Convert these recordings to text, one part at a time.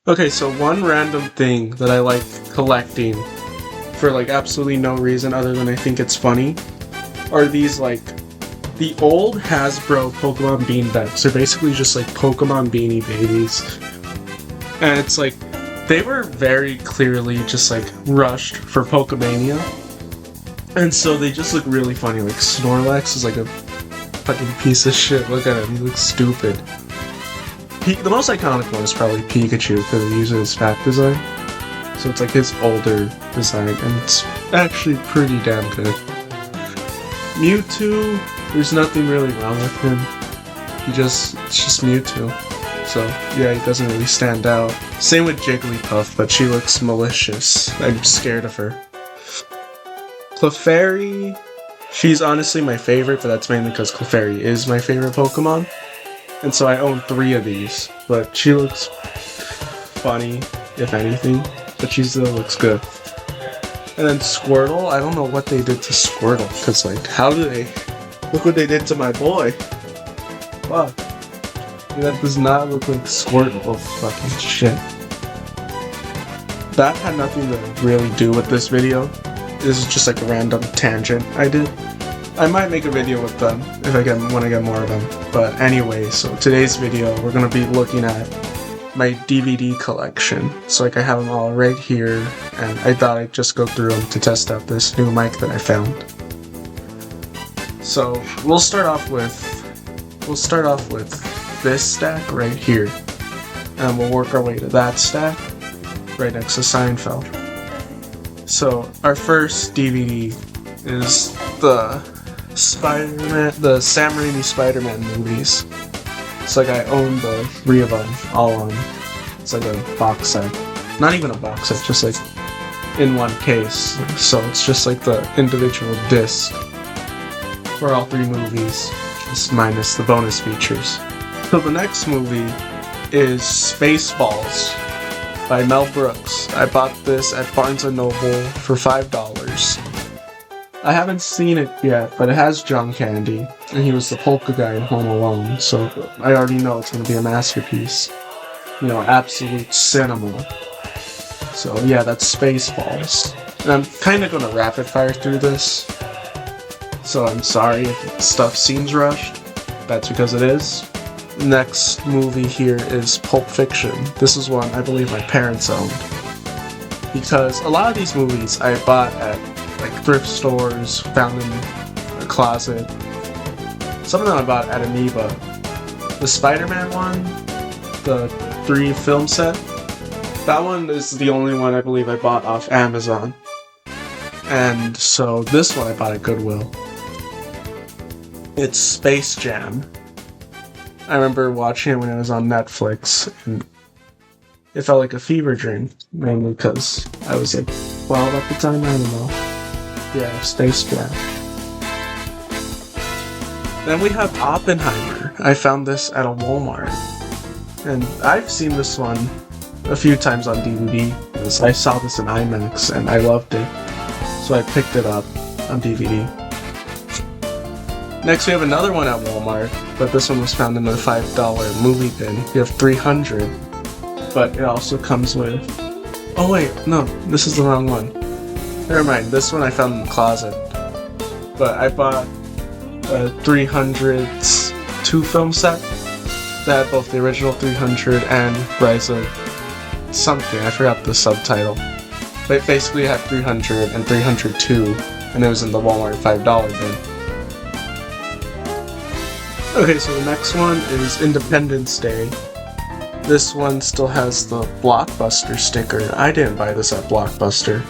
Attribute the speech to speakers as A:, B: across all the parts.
A: Okay, so one random thing that I like collecting for like absolutely no reason other than I think it's funny are these like the old Hasbro Pokemon beanbags. They're basically just like Pokemon Beanie Babies. And it's like they were very clearly just like rushed for Pokemania. And so they just look really funny. Like Snorlax is like a fucking piece of shit. Look at him, he looks stupid. The most iconic one is probably Pikachu because he uses his fat design. So it's like his older design, and it's actually pretty damn good. Mewtwo, there's nothing really wrong with him. It's just Mewtwo. So yeah, he doesn't really stand out. Same with Jigglypuff, but she looks malicious. I'm scared of her. Clefairy, she's honestly my favorite, but that's mainly because Clefairy is my favorite Pokemon. And so I own 3 of these, but she looks funny, if anything, but she still looks good. And then Squirtle, I don't know what they did to Squirtle, because like, look what they did to my boy. Fuck. That does not look like Squirtle, oh, fucking shit. That had nothing to really do with this video. This is just like a random tangent I did. I might make a video with them when I get more of them. But anyway, so today's video we're gonna be looking at my DVD collection. So like I have them all right here, and I thought I'd just go through them to test out this new mic that I found. So we'll start off with this stack right here, and we'll work our way to that stack right next to Seinfeld. So our first DVD is the Sam Raimi Spider-Man movies. It's like I own the 3 of them, all on. It's like a box set. Not even a box set, just like in one case. So it's just like the individual disc for all 3 movies, just minus the bonus features. So the next movie is Spaceballs by Mel Brooks. I bought this at Barnes & Noble for $5. I haven't seen it yet, but it has John Candy, and he was the polka guy in Home Alone, so I already know it's going to be a masterpiece. You know, absolute cinema. So yeah, that's Spaceballs. And I'm kind of going to rapid fire through this, so I'm sorry if stuff seems rushed. That's because it is. Next movie here is Pulp Fiction. This is one I believe my parents owned, because a lot of these movies I bought at like thrift stores, found in a closet. Some of them I bought at Amoeba. The Spider-Man one, the 3 film set, that one is the only one I believe I bought off Amazon. And so this one I bought at Goodwill. It's Space Jam. I remember watching it when it was on Netflix, and it felt like a fever dream, mainly because I was like 12 at the time, I don't know. Yeah, Space Jam. Then we have Oppenheimer. I found this at a Walmart, and I've seen this one a few times on DVD, because I saw this in IMAX and I loved it, so I picked it up on DVD. Next we have another one at Walmart, but this one was found in the $5 movie bin. You have 300, but it also comes with... Oh wait, no, this is the wrong one. Never mind, this one I found in the closet. But I bought a 300's 2 film set that had both the original 300 and Rise of something, I forgot the subtitle. But it basically had 300 and 302, and it was in the Walmart $5 bin. Okay, so the next one is Independence Day. This one still has the Blockbuster sticker. I didn't buy this at Blockbuster.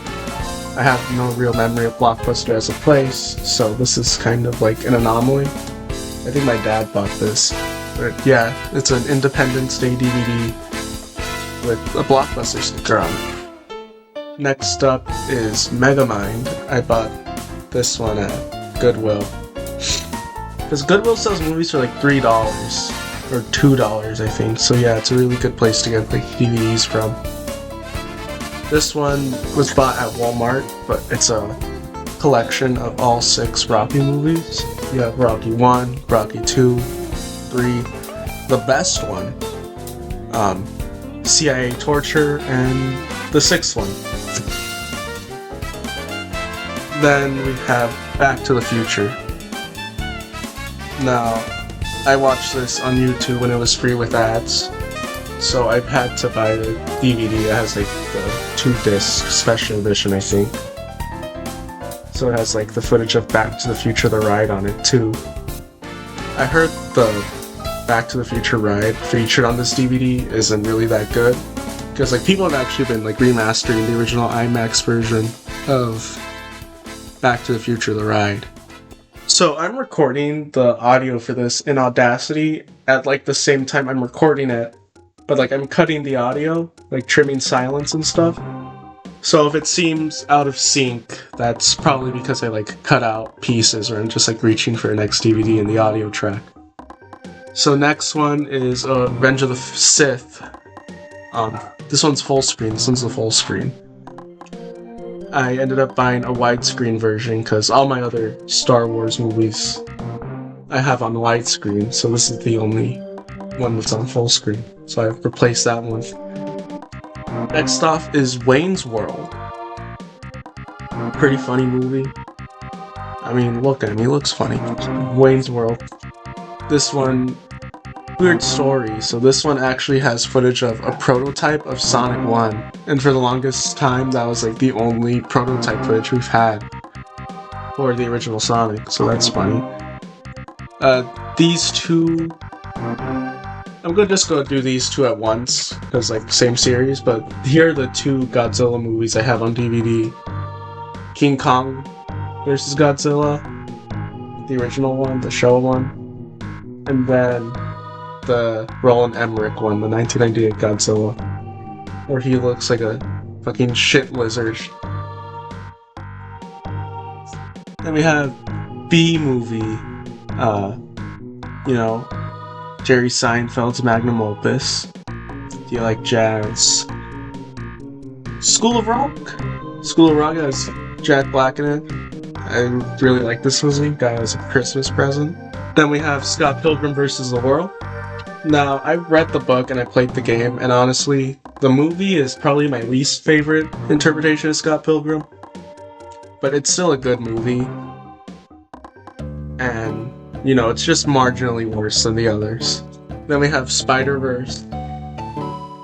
A: I have no real memory of Blockbuster as a place, so this is kind of like an anomaly. I think my dad bought this. But yeah, it's an Independence Day DVD with a Blockbuster sticker on it. Next up is Megamind. I bought this one at Goodwill. Because Goodwill sells movies for like $3 or $2, I think. So yeah, it's a really good place to get like DVDs from. This one was bought at Walmart, but it's a collection of all 6 Rocky movies. You have Rocky 1, Rocky 2, 3. The best one CIA torture, and the 6th one. Then we have Back to the Future. Now, I watched this on YouTube when it was free with ads, so I had to buy the DVD. It has like the 2-disc special edition, I think. So it has like the footage of Back to the Future the ride on it too. I heard the Back to the Future ride featured on this DVD isn't really that good, because like people have actually been like remastering the original IMAX version of Back to the Future the ride. So I'm recording the audio for this in Audacity at like the same time I'm recording it, but like I'm cutting the audio, like trimming silence and stuff. So if it seems out of sync, that's probably because I like cut out pieces, or I'm just like reaching for an next DVD in the audio track. So next one is Revenge of the Sith. This one's full screen. This one's the full screen. I ended up buying a widescreen version because all my other Star Wars movies I have on widescreen, so this is the only one that's on full screen. So I've replaced that one. Next off is Wayne's World. Pretty funny movie. I mean, look at him, he looks funny. Wayne's World. This one, weird story. So this one actually has footage of a prototype of Sonic 1. And for the longest time, that was like the only prototype footage we've had for the original Sonic. So that's funny. These two, I'm gonna just go do these two at once, because like same series, but here are the 2 Godzilla movies I have on DVD. King Kong vs. Godzilla, the original one, the Showa one, and then the Roland Emmerich one, the 1998 Godzilla, where he looks like a fucking shit lizard. Then we have B movie, Jerry Seinfeld's magnum opus. Do you like jazz? School of Rock? School of Rock has Jack Black in it. I really like this movie. Got it as a Christmas present. Then we have Scott Pilgrim vs. the World. Now, I read the book and I played the game, and honestly, the movie is probably my least favorite interpretation of Scott Pilgrim. But it's still a good movie. And, it's just marginally worse than the others. Then we have Spider-Verse.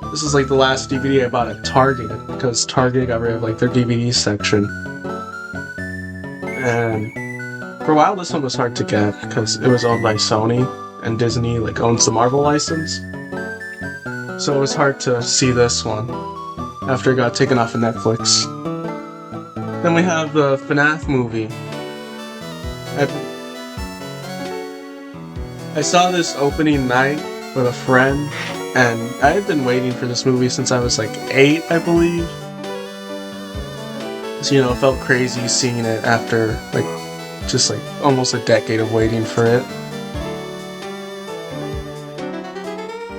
A: This is like the last DVD I bought at Target, because Target got rid of like their DVD section. And for a while this one was hard to get, because it was owned by Sony, and Disney like owns the Marvel license. So it was hard to see this one after it got taken off of Netflix. Then we have the FNAF movie. I saw this opening night with a friend, and I had been waiting for this movie since I was like 8, I believe. So, it felt crazy seeing it after just almost a decade of waiting for it.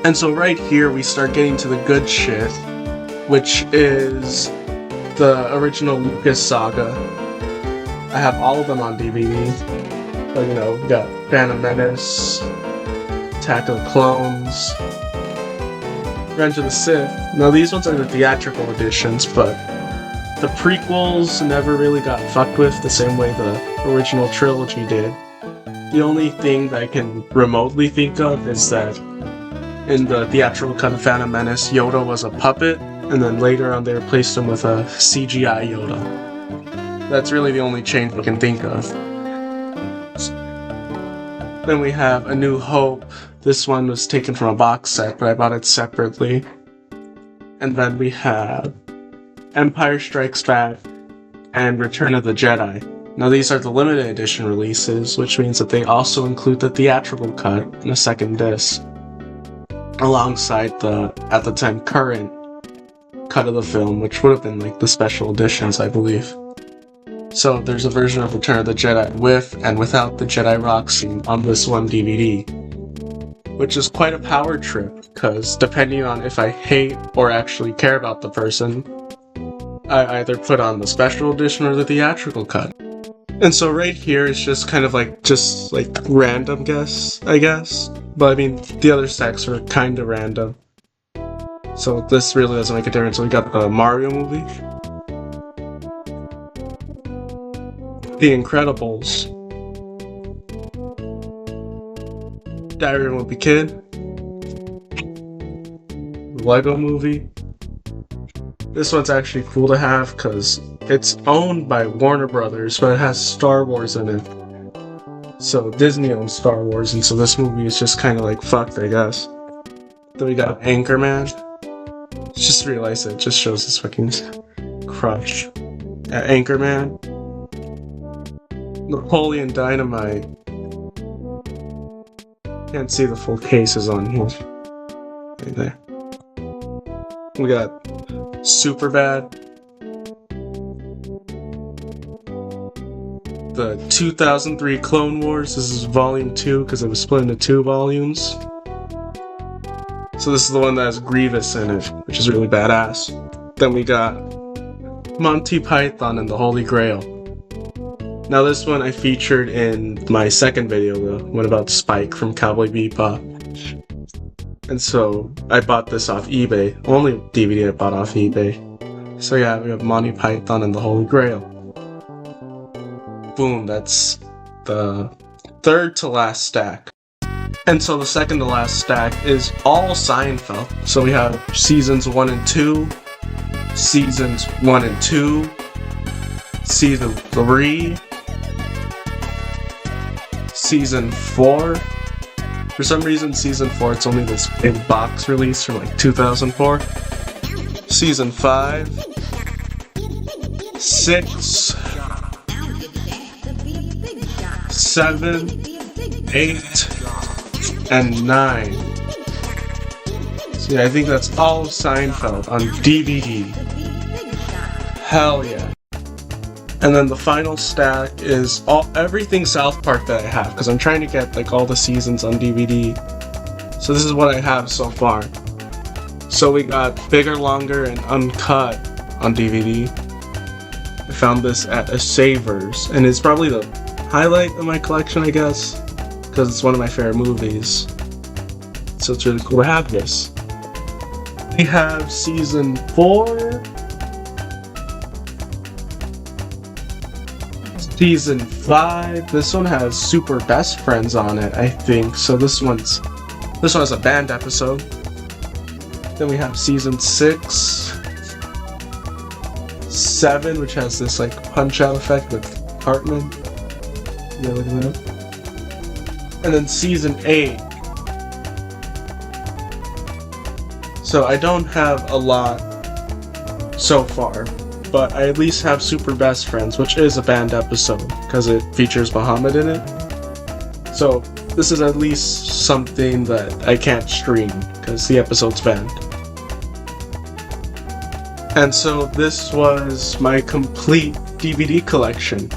A: And so right here we start getting to the good shit, which is the original Lucas saga. I have all of them on DVD. But, we got Phantom Menace, Attack of the Clones, Revenge of the Sith. Now these ones are the theatrical editions, but the prequels never really got fucked with the same way the original trilogy did. The only thing that I can remotely think of is that in the theatrical cut of Phantom Menace, Yoda was a puppet, and then later on they replaced him with a CGI Yoda. That's really the only change we can think of. Then we have A New Hope. This one was taken from a box set, but I bought it separately. And then we have Empire Strikes Back and Return of the Jedi. Now these are the limited edition releases, which means that they also include the theatrical cut and a second disc, alongside the, at the time, current cut of the film, which would have been the special editions, I believe. So there's a version of Return of the Jedi with and without the Jedi rock scene on this one DVD, which is quite a power trip, because depending on if I hate or actually care about the person, I either put on the special edition or the theatrical cut. And so right here is just kind of random guess, I guess. But I mean, the other stacks are kind of random. So this really doesn't make a difference. So we got the Mario movie, The Incredibles, Diary of a Wimpy Kid, the Lego movie. This one's actually cool to have because it's owned by Warner Brothers, but it has Star Wars in it. So Disney owns Star Wars, and so this movie is just kind of like fucked, I guess. Then we got Anchorman. Just realized it just shows this fucking crush. Anchorman. Napoleon Dynamite. Can't see the full cases on here. Right there. We got Superbad. The 2003 Clone Wars. This is volume 2 because it was split into 2 volumes. So this is the one that has Grievous in it, which is really badass. Then we got Monty Python and the Holy Grail. Now this one I featured in my second video, the one about Spike from Cowboy Bebop. And so I bought this off eBay. Only DVD I bought off eBay. So yeah, we have Monty Python and the Holy Grail. Boom, that's the third to last stack. And so the second to last stack is all Seinfeld. So we have seasons 1 and 2, seasons 1 and 2, season 3, season 4. For some reason, season 4, it's only this big box release from like 2004. Season 5, 6, 7, 8, and 9. So yeah, I think that's all of Seinfeld on DVD. Hell yeah. And then the final stack is everything South Park that I have, because I'm trying to get like all the seasons on DVD. So this is what I have so far. So we got Bigger, Longer, and Uncut on DVD. I found this at a Savers, and it's probably the highlight of my collection, I guess, because it's one of my favorite movies. So it's really cool to have this. We have season 4, season 5. This one has Super Best Friends on it, I think. So this one has a band episode. Then we have season 6, 7, which has this like punch out effect with Hartman. Yeah, look at that. And then season 8. So I don't have a lot so far, but I at least have Super Best Friends, which is a banned episode because it features Muhammad in it. So this is at least something that I can't stream because the episode's banned. And so this was my complete DVD collection.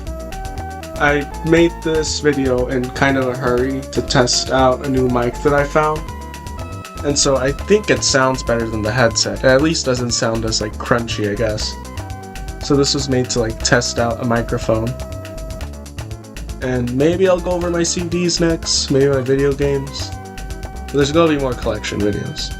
A: I made this video in kind of a hurry to test out a new mic that I found. And so I think it sounds better than the headset. It at least doesn't sound as like crunchy, I guess. So this was made to like test out a microphone. And maybe I'll go over my CDs next, maybe my video games. But there's gonna be more collection videos.